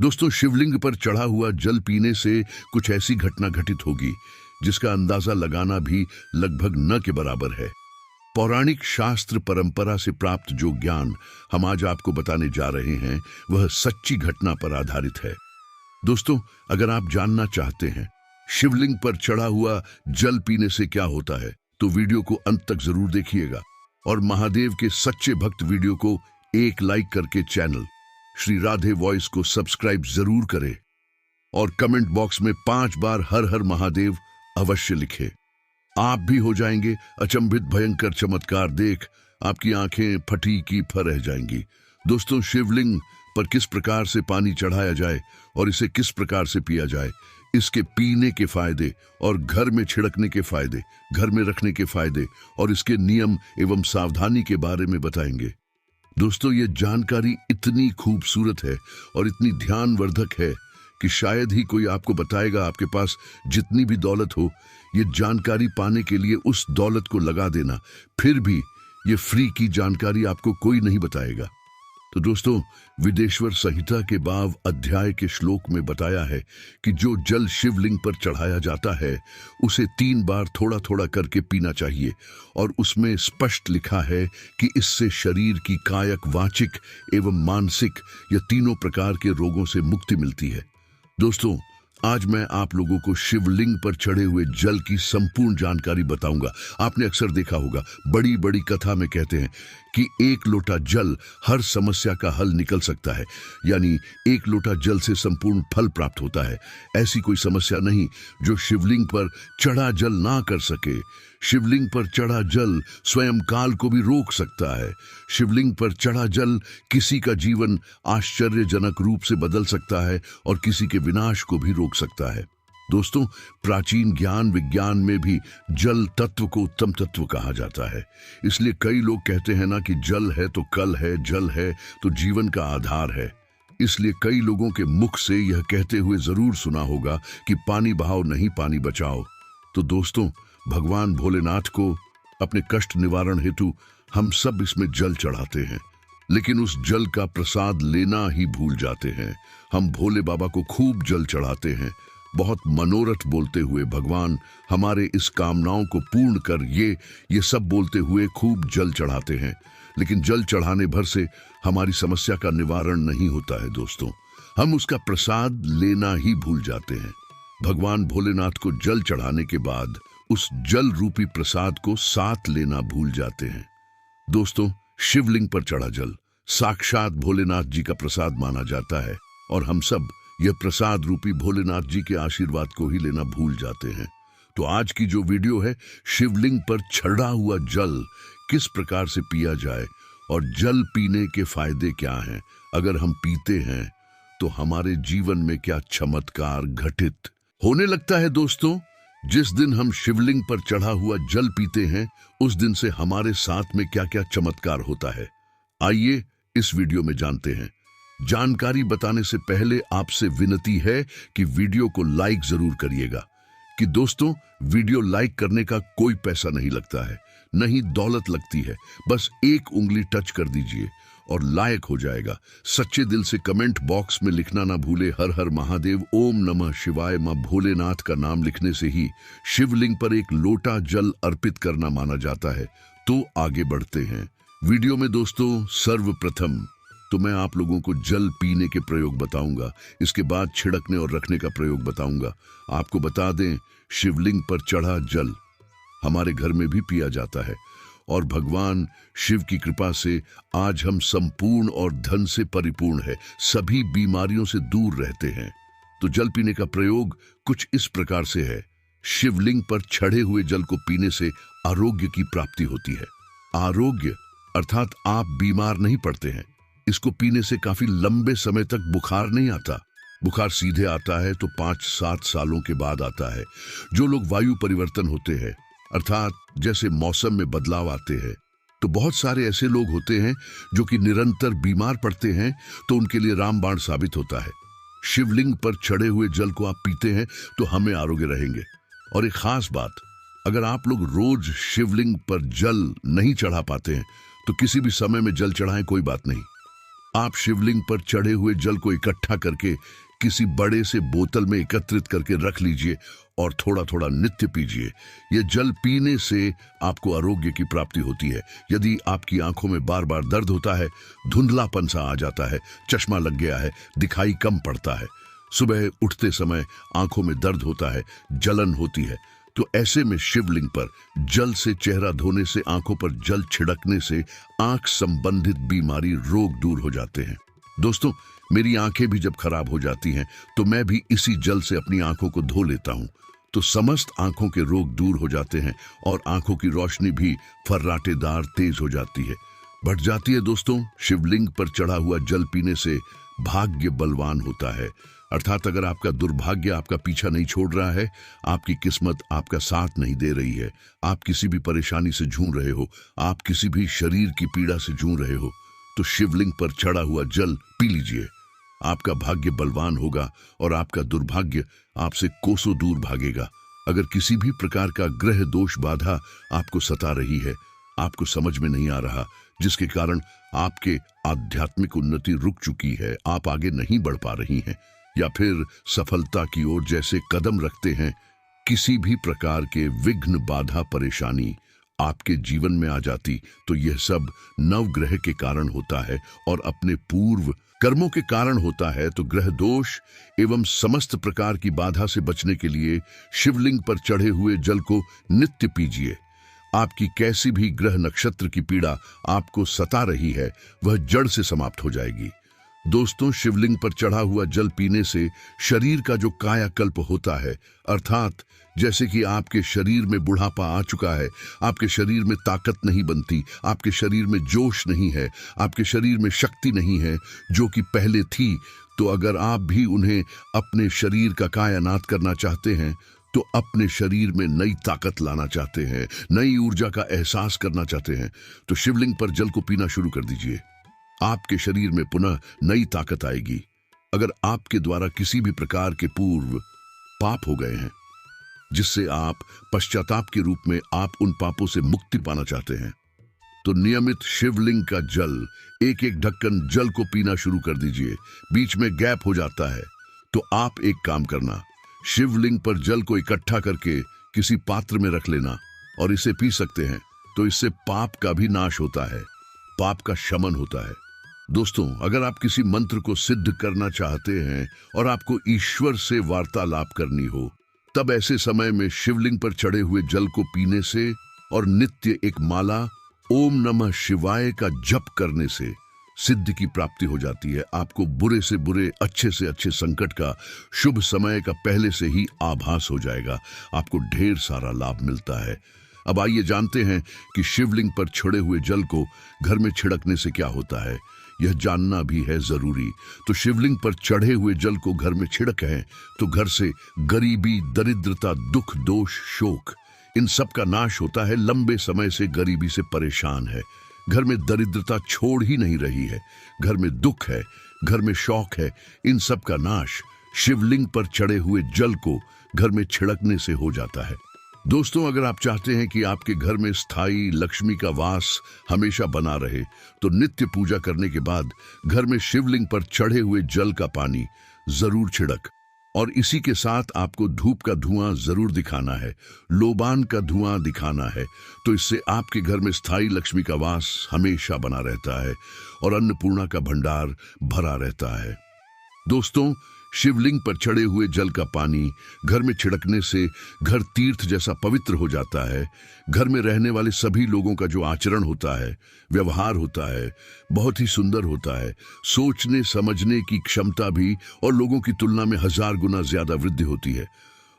दोस्तों, शिवलिंग पर चढ़ा हुआ जल पीने से कुछ ऐसी घटना घटित होगी जिसका अंदाजा लगाना भी लगभग न के बराबर है। पौराणिक शास्त्र परंपरा से प्राप्त जो ज्ञान हम आज आपको बताने जा रहे हैं वह सच्ची घटना पर आधारित है। दोस्तों, अगर आप जानना चाहते हैं शिवलिंग पर चढ़ा हुआ जल पीने से क्या होता है तो वीडियो को अंत तक जरूर देखिएगा और महादेव के सच्चे भक्त वीडियो को एक लाइक करके चैनल श्री राधे वॉइस को सब्सक्राइब जरूर करें और कमेंट बॉक्स में 5 बार हर हर महादेव अवश्य लिखें। आप भी हो जाएंगे अचंभित, भयंकर चमत्कार देख आपकी आंखें फटी की फर रह जाएंगी। दोस्तों, शिवलिंग पर किस प्रकार से पानी चढ़ाया जाए और इसे किस प्रकार से पिया जाए, इसके पीने के फायदे और घर में छिड़कने के फायदे, घर में रखने के फायदे और इसके नियम एवं सावधानी के बारे में बताएंगे। दोस्तों, ये जानकारी इतनी खूबसूरत है और इतनी ध्यानवर्धक है कि शायद ही कोई आपको बताएगा। आपके पास जितनी भी दौलत हो, ये जानकारी पाने के लिए उस दौलत को लगा देना, फिर भी ये फ्री की जानकारी आपको कोई नहीं बताएगा। तो दोस्तों, विदेश्वर संहिता के 12 अध्याय के श्लोक में बताया है कि जो जल शिवलिंग पर चढ़ाया जाता है उसे 3 बार थोड़ा थोड़ा करके पीना चाहिए और उसमें स्पष्ट लिखा है कि इससे शरीर की कायक, वाचिक एवं मानसिक या तीनों प्रकार के रोगों से मुक्ति मिलती है। दोस्तों, आज मैं आप लोगों को शिवलिंग पर चढ़े हुए जल की संपूर्ण जानकारी बताऊंगा। आपने अक्सर देखा होगा, बड़ी बड़ी कथा में कहते हैं कि 1 लोटा जल हर समस्या का हल निकल सकता है, यानी 1 लोटा जल से संपूर्ण फल प्राप्त होता है। ऐसी कोई समस्या नहीं जो शिवलिंग पर चढ़ा जल ना कर सके। शिवलिंग पर चढ़ा जल स्वयं काल को भी रोक सकता है। शिवलिंग पर चढ़ा जल किसी का जीवन आश्चर्यजनक रूप से बदल सकता है और किसी के विनाश को भी रोक सकता है। दोस्तों, प्राचीन ज्ञान विज्ञान में भी जल तत्व को उत्तम तत्व कहा जाता है। इसलिए कई लोग कहते हैं ना कि जल है तो कल है, जल है तो जीवन का आधार है। इसलिए कई लोगों के मुख से यह कहते हुए जरूर सुना होगा कि पानी बहाओ नहीं, पानी बचाओ। तो दोस्तों, भगवान भोलेनाथ को अपने कष्ट निवारण हेतु हम सब इसमें जल चढ़ाते हैं, लेकिन उस जल का प्रसाद लेना ही भूल जाते हैं। हम भोले बाबा को खूब जल चढ़ाते हैं, बहुत मनोरथ बोलते हुए भगवान हमारे इस कामनाओं को पूर्ण कर, ये सब बोलते हुए खूब जल चढ़ाते हैं। लेकिन जल चढ़ाने भर से हमारी समस्या का निवारण नहीं होता है। दोस्तों, हम उसका प्रसाद लेना ही भूल जाते हैं। भगवान भोलेनाथ को जल चढ़ाने के बाद उस जल रूपी प्रसाद को साथ लेना भूल जाते हैं। दोस्तों, शिवलिंग पर चढ़ा जल साक्षात भोलेनाथ जी का प्रसाद माना जाता है और हम सब यह प्रसाद रूपी भोलेनाथ जी के आशीर्वाद को ही लेना भूल जाते हैं। तो आज की जो वीडियो है, शिवलिंग पर चढ़ा हुआ जल किस प्रकार से पिया जाए और जल पीने के फायदे क्या हैं, अगर हम पीते हैं तो हमारे जीवन में क्या चमत्कार घटित होने लगता है। दोस्तों, जिस दिन हम शिवलिंग पर चढ़ा हुआ जल पीते हैं उस दिन से हमारे साथ में क्या क्या चमत्कार होता है, आइए इस वीडियो में जानते हैं। जानकारी बताने से पहले आपसे विनती है कि वीडियो को लाइक जरूर करिएगा। कि दोस्तों, वीडियो लाइक करने का कोई पैसा नहीं लगता है, नहीं दौलत लगती है। बस एक उंगली टच कर दीजिए और लायक हो जाएगा। सच्चे दिल से कमेंट बॉक्स में लिखना ना भूले हर हर महादेव, ओम नमः शिवाय। मां भोलेनाथ का नाम लिखने से ही शिवलिंग पर 1 लोटा जल अर्पित करना माना जाता है। तो आगे बढ़ते हैं वीडियो में। दोस्तों, सर्वप्रथम तो मैं आप लोगों को जल पीने के प्रयोग बताऊंगा, इसके बाद छिड़कने और रखने का प्रयोग बताऊंगा। आपको बता दें, शिवलिंग पर चढ़ा जल हमारे घर में भी पिया जाता है और भगवान शिव की कृपा से आज हम संपूर्ण और धन से परिपूर्ण है, सभी बीमारियों से दूर रहते हैं। तो जल पीने का प्रयोग कुछ इस प्रकार से है। शिवलिंग पर चढ़े हुए जल को पीने से आरोग्य की प्राप्ति होती है। आरोग्य अर्थात आप बीमार नहीं पड़ते हैं। इसको पीने से काफी लंबे समय तक बुखार नहीं आता। बुखार सीधे आता है तो 5-7 सालों के बाद आता है। जो लोग वायु परिवर्तन होते हैं, अर्थात जैसे मौसम में बदलाव आते हैं, तो बहुत सारे ऐसे लोग होते हैं जो कि निरंतर बीमार पड़ते हैं, तो उनके लिए रामबाण साबित होता है। शिवलिंग पर चढ़े हुए जल को आप पीते हैं तो हमें आरोग्य रहेंगे। और एक खास बात, अगर आप लोग रोज शिवलिंग पर जल नहीं चढ़ा पाते हैं तो किसी भी समय में जल चढ़ाएं, कोई बात नहीं। आप शिवलिंग पर चढ़े हुए जल को इकट्ठा करके किसी बड़े से बोतल में एकत्रित करके रख लीजिए और थोड़ा थोड़ा नित्य पीजिए। यह जल पीने से आपको आरोग्य की प्राप्ति होती है। यदि आपकी आंखों में बार बार दर्द होता है, धुंधलापन सा आ जाता है, चश्मा लग गया है, दिखाई कम पड़ता है, सुबह उठते समय आंखों में दर्द होता है, जलन होती है, तो ऐसे में शिवलिंग पर जल से चेहरा धोने से, आंखों पर जल छिड़कने से आंख संबंधित बीमारी, रोग दूर हो जाते हैं। दोस्तों, मेरी आंखें भी जब खराब हो जाती हैं तो मैं भी इसी जल से अपनी आंखों को धो लेता हूं, तो समस्त आंखों के रोग दूर हो जाते हैं और आंखों की रोशनी भी फर्राटेदार तेज हो जाती है, बढ़ जाती है। दोस्तों, शिवलिंग पर चढ़ा हुआ जल पीने से भाग्य बलवान होता है, अर्थात अगर आपका दुर्भाग्य आपका पीछा नहीं छोड़ रहा है, आपकी किस्मत आपका साथ नहीं दे रही है, आप किसी भी परेशानी से जूझ रहे हो, आप किसी भी शरीर की पीड़ा से जूझ रहे हो, तो शिवलिंग पर चढ़ा हुआ जल पी लीजिए। आपका भाग्य बलवान होगा और आपका दुर्भाग्य आपसे कोसों दूर भागेगा। अगर किसी भी प्रकार का ग्रह दोष बाधा आपको सता रही है, आपको समझ में नहीं आ रहा, जिसके कारण आपके आध्यात्मिक उन्नति रुक चुकी है, आप आगे नहीं बढ़ पा रही हैं, या फिर सफलता की ओर जैसे कदम रखते हैं, किसी भी प्रकार के विघ्न, बाधा, परेशानी आपके जीवन में आ जाती, तो यह सब नवग्रह के कारण होता है और अपने पूर्व कर्मों के कारण होता है। तो ग्रह दोष एवं समस्त प्रकार की बाधा से बचने के लिए शिवलिंग पर चढ़े हुए जल को नित्य पीजिए। आपकी कैसी भी ग्रह नक्षत्र की पीड़ा आपको सता रही है, वह जड़ से समाप्त हो जाएगी। दोस्तों, शिवलिंग पर चढ़ा हुआ जल पीने से शरीर का जो कायाकल्प होता है, अर्थात जैसे कि आपके शरीर में बुढ़ापा आ चुका है, आपके शरीर में ताकत नहीं बनती, आपके शरीर में जोश नहीं है, आपके शरीर में शक्ति नहीं है जो कि पहले थी, तो अगर आप भी उन्हें अपने शरीर का कायानाथ करना चाहते हैं, तो अपने शरीर में नई ताकत लाना चाहते हैं, नई ऊर्जा का एहसास करना चाहते हैं, तो शिवलिंग पर जल को पीना शुरू कर दीजिए। आपके शरीर में पुनः नई ताकत आएगी। अगर आपके द्वारा किसी भी प्रकार के पूर्व पाप हो गए हैं, जिससे आप पश्चाताप के रूप में आप उन पापों से मुक्ति पाना चाहते हैं, तो नियमित शिवलिंग का जल, एक एक ढक्कन जल को पीना शुरू कर दीजिए। बीच में गैप हो जाता है तो आप एक काम करना, शिवलिंग पर जल को इकट्ठा करके किसी पात्र में रख लेना और इसे पी सकते हैं। तो इससे पाप का भी नाश होता है, पाप का शमन होता है। दोस्तों, अगर आप किसी मंत्र को सिद्ध करना चाहते हैं और आपको ईश्वर से वार्तालाप करनी हो, तब ऐसे समय में शिवलिंग पर चढ़े हुए जल को पीने से और नित्य एक माला ओम नमः शिवाय का जप करने से सिद्धि की प्राप्ति हो जाती है। आपको बुरे से बुरे, अच्छे से अच्छे संकट का, शुभ समय का पहले से ही आभास हो जाएगा। आपको ढेर सारा लाभ मिलता है। अब आइए जानते हैं कि शिवलिंग पर छोड़े हुए जल को घर में छिड़कने से क्या होता है। यह जानना भी है जरूरी। तो शिवलिंग पर चढ़े हुए जल को घर में छिड़कें तो घर से गरीबी, दरिद्रता, दुख, दोष, शोक, इन सब का नाश होता है। लंबे समय से गरीबी से परेशान है, घर में दरिद्रता छोड़ ही नहीं रही है, घर में दुख है, घर में शौक है, इन सब का नाश शिवलिंग पर चढ़े हुए जल को घर में छिड़कने से हो जाता है। दोस्तों, अगर आप चाहते हैं कि आपके घर में स्थायी लक्ष्मी का वास हमेशा बना रहे, तो नित्य पूजा करने के बाद घर में शिवलिंग पर चढ़े हुए जल का पानी जरूर छिड़क, और इसी के साथ आपको धूप का धुआं जरूर दिखाना है, लोबान का धुआं दिखाना है। तो इससे आपके घर में स्थायी लक्ष्मी का वास हमेशा बना रहता है और अन्नपूर्णा का भंडार भरा रहता है। दोस्तों, शिवलिंग पर चढ़े हुए जल का पानी घर में छिड़कने से घर तीर्थ जैसा पवित्र हो जाता है। घर में रहने वाले सभी लोगों का जो आचरण होता है, व्यवहार होता है, बहुत ही सुंदर होता है। सोचने समझने की क्षमता भी और लोगों की तुलना में 1000 गुना ज्यादा वृद्धि होती है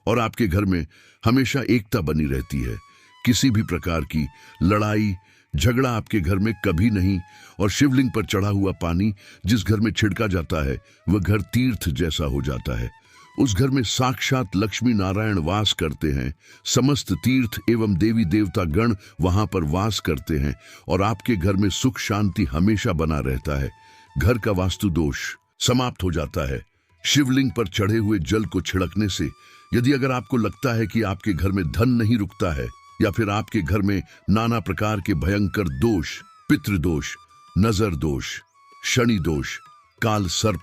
और आपके घर में हमेशा एकता बनी रहती है। किसी भी प्रकार की लड़ाई झगड़ा आपके घर में कभी नहीं। और शिवलिंग पर चढ़ा हुआ पानी जिस घर में छिड़का जाता है, वह घर तीर्थ जैसा हो जाता है। उस घर में साक्षात लक्ष्मी नारायण वास करते हैं। समस्त तीर्थ एवं देवी देवता गण वहां पर वास करते हैं और आपके घर में सुख शांति हमेशा बना रहता है। घर का वास्तु दोष समाप्त हो जाता है शिवलिंग पर चढ़े हुए जल को छिड़कने से। यदि अगर आपको लगता है कि आपके घर में धन नहीं रुकता है, या फिर आपके घर में नाना प्रकार के भयंकर दोष, पितृदोष, नजर दोष, शनि दोष, काल सर्प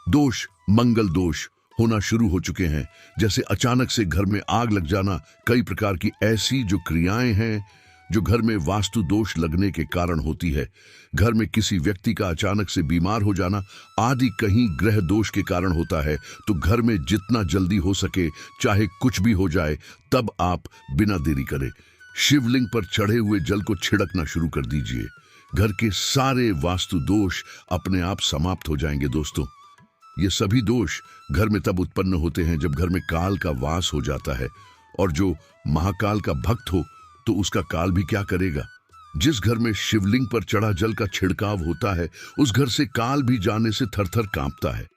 दोष, मंगल दोष होना शुरू हो चुके हैं। जैसे अचानक से घर में आग लग जाना, कई प्रकार की ऐसी जो क्रियाएं हैं जो घर में वास्तु दोष लगने के कारण होती है। घर में किसी व्यक्ति का अचानक से बीमार हो जाना आदि कहीं ग्रह दोष के कारण होता है। तो घर में जितना जल्दी हो सके, चाहे कुछ भी हो जाए, तब आप बिना देरी करे शिवलिंग पर चढ़े हुए जल को छिड़कना शुरू कर दीजिए। घर के सारे वास्तु दोष अपने आप समाप्त हो जाएंगे। दोस्तों, ये सभी दोष घर में तब उत्पन्न होते हैं जब घर में काल का वास हो जाता है, और जो महाकाल का भक्त हो तो उसका काल भी क्या करेगा। जिस घर में शिवलिंग पर चढ़ा जल का छिड़काव होता है, उस घर से काल भी जाने से थरथर कांपता है।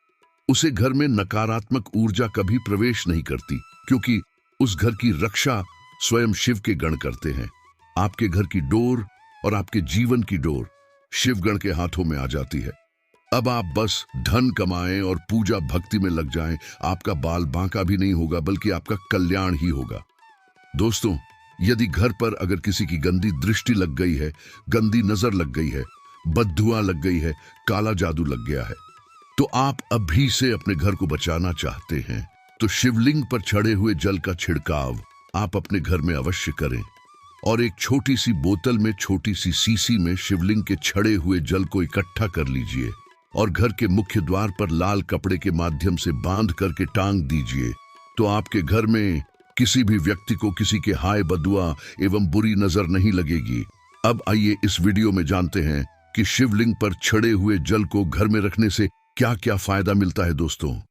उसे घर में नकारात्मक ऊर्जा कभी प्रवेश नहीं करती, क्योंकि उस घर की रक्षा स्वयं शिव के गण करते हैं। आपके घर की डोर और आपके जीवन की डोर शिवगण के हाथों में आ जाती है। अब आप बस धन कमाएं और पूजा भक्ति में लग जाएं। आपका बाल बांका भी नहीं होगा, बल्कि आपका कल्याण ही होगा। दोस्तों, यदि घर पर अगर किसी की गंदी दृष्टि लग गई है, गंदी नजर लग गई है, बददुआ लग गई है, काला जादू लग गया है, तो आप अभी से अपने घर को बचाना चाहते हैं, तो शिवलिंग पर चढ़े हुए जल का छिड़काव आप अपने घर में अवश्य करें। और एक छोटी सी बोतल में, छोटी सी सीसी में शिवलिंग के छड़े हुए जल को इकट्ठा कर लीजिए और घर के मुख्य द्वार पर लाल कपड़े के माध्यम से बांध करके टांग दीजिए। तो आपके घर में किसी भी व्यक्ति को किसी के हाय बदुआ एवं बुरी नजर नहीं लगेगी। अब आइए इस वीडियो में जानते हैं कि शिवलिंग पर छड़े हुए जल को घर में रखने से क्या क्या फायदा मिलता है। दोस्तों,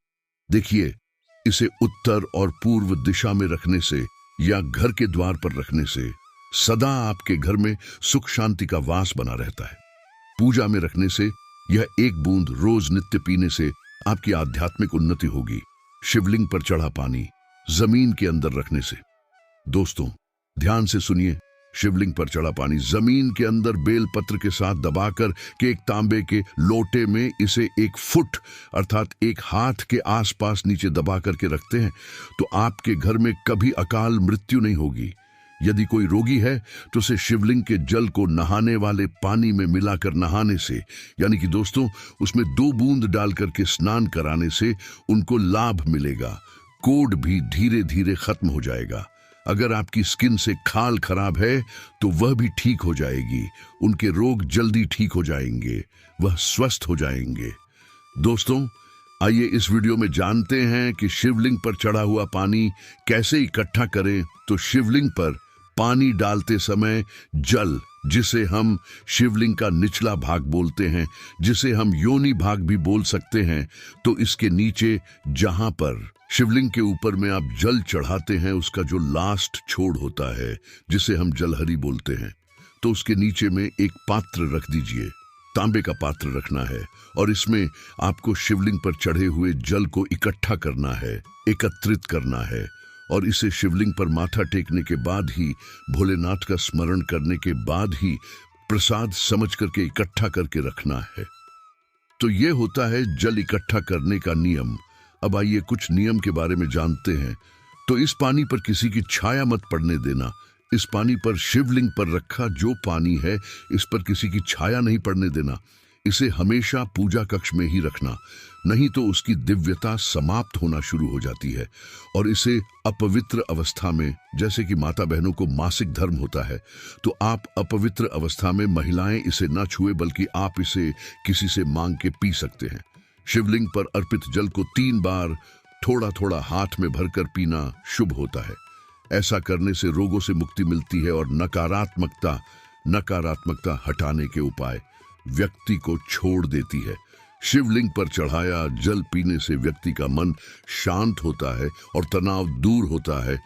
देखिए, इसे उत्तर और पूर्व दिशा में रखने से या घर के द्वार पर रखने से सदा आपके घर में सुख शांति का वास बना रहता है। पूजा में रखने से यह एक बूंद रोज नित्य पीने से आपकी आध्यात्मिक उन्नति होगी। शिवलिंग पर चढ़ा पानी जमीन के अंदर रखने से, दोस्तों ध्यान से सुनिए, शिवलिंग पर चढ़ा पानी जमीन के अंदर बेल पत्र के साथ दबाकर के एक तांबे के लोटे में इसे 1 फुट अर्थात 1 हाथ के आसपास नीचे दबा करके रखते हैं, तो आपके घर में कभी अकाल मृत्यु नहीं होगी। यदि कोई रोगी है तो उसे शिवलिंग के जल को नहाने वाले पानी में मिलाकर नहाने से, यानी कि दोस्तों उसमें 2 बूंद डाल करके स्नान कराने से उनको लाभ मिलेगा। कोढ़ भी धीरे धीरे खत्म हो जाएगा। अगर आपकी स्किन से खाल खराब है तो वह भी ठीक हो जाएगी। उनके रोग जल्दी ठीक हो जाएंगे, वह स्वस्थ हो जाएंगे। दोस्तों, आइए इस वीडियो में जानते हैं कि शिवलिंग पर चढ़ा हुआ पानी कैसे इकट्ठा करें। तो शिवलिंग पर पानी डालते समय जल, जिसे हम शिवलिंग का निचला भाग बोलते हैं, जिसे हम योनि भाग भी बोल सकते हैं, तो इसके नीचे जहां पर शिवलिंग के ऊपर में आप जल चढ़ाते हैं, उसका जो लास्ट छोड़ होता है, जिसे हम जलहरी बोलते हैं, तो उसके नीचे में एक पात्र रख दीजिए। तांबे का पात्र रखना है और इसमें आपको शिवलिंग पर चढ़े हुए जल को इकट्ठा करना है, एकत्रित करना है, और इसे शिवलिंग पर माथा टेकने के बाद ही, भोलेनाथ का स्मरण करने के बाद ही प्रसाद समझ करके इकट्ठा करके रखना है। तो ये होता है जल इकट्ठा करने का नियम। अब आइए कुछ नियम के बारे में जानते हैं। तो इस पानी पर किसी की छाया मत पड़ने देना। इस पानी पर, शिवलिंग पर रखा जो पानी है, इस पर किसी की छाया नहीं पड़ने देना। इसे हमेशा पूजा कक्ष में ही रखना, नहीं तो उसकी दिव्यता समाप्त होना शुरू हो जाती है। और इसे अपवित्र अवस्था में, जैसे कि माता बहनों को मासिक धर्म होता है, तो आप अपवित्र अवस्था में महिलाएं इसे न छुए, बल्कि आप इसे किसी से मांग के पी सकते हैं। शिवलिंग पर अर्पित जल को 3 बार थोड़ा थोड़ा हाथ में भरकर पीना शुभ होता है। ऐसा करने से रोगों से मुक्ति मिलती है और नकारात्मकता हटाने के उपाय व्यक्ति को छोड़ देती है। शिवलिंग पर चढ़ाया जल पीने से व्यक्ति का मन शांत होता है और तनाव दूर होता है।